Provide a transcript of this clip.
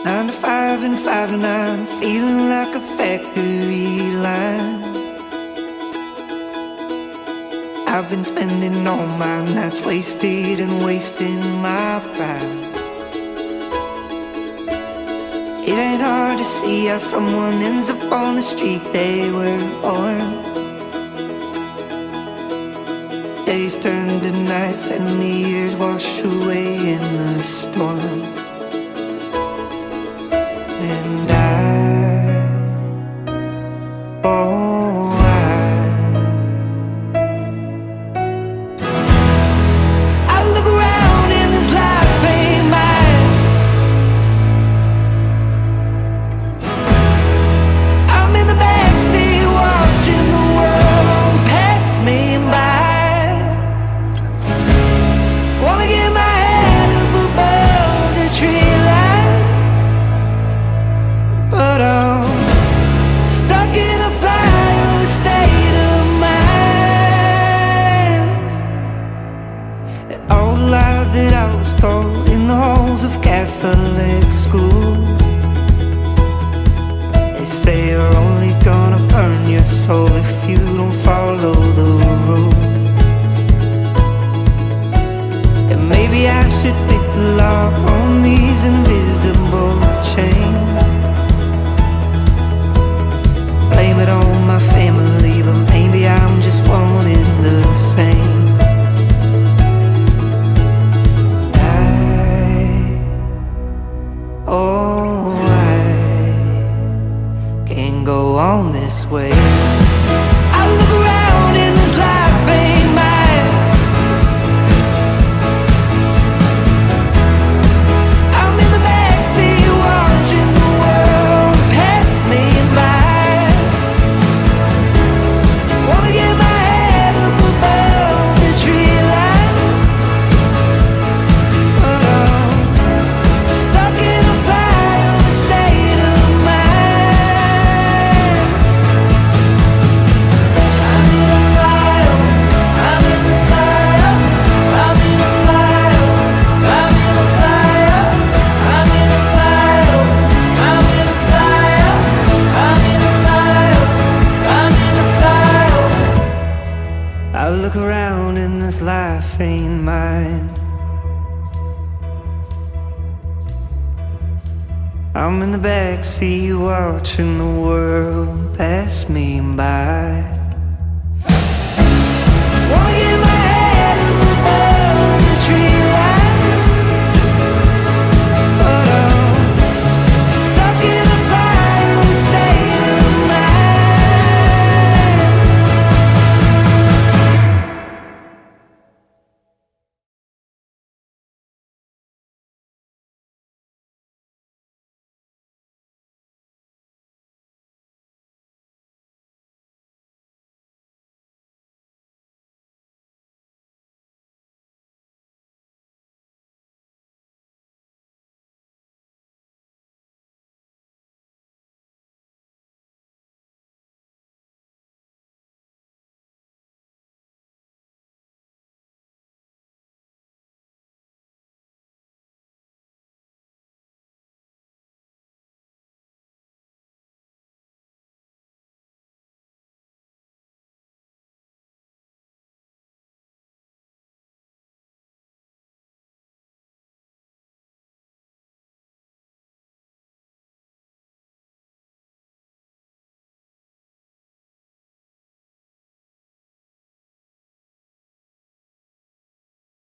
9 to 5 and 5 to 9, feeling like a factory line. I've been spending all my nights wasted and wasting my pride. It ain't hard to see how someone ends up on the street they were born. Days turn to nights and the years wash away in the storm. And I look around and this life ain't mine. I'm in the backseat watching the world pass me by. Wanna get my head up above the tree line, but I'm stuck in a flyover state of mind. And all the lies that I was told in the halls of Catholic school, they say you're only gonna burn your soul if you don't follow the rules. And maybe I should pick the lock on these invisible chains, blame it on my family, but maybe I'm just one in the same. I can't go on this way. I look around and this life ain't mine. I'm in the backseat watching the world pass me by. Wanna get my head up above the tree line, but I'm stuck in a flyover state of mind. I'm in a flyover, I'm in a flyover, I'm in a flyover, I'm in a flyover, I'm in a flyover, I'm in a flyover, I'm in a flyover, I'm in a flyover. I look around and this life ain't mine. I'm in the backseat watching the world pass me by. Wanna get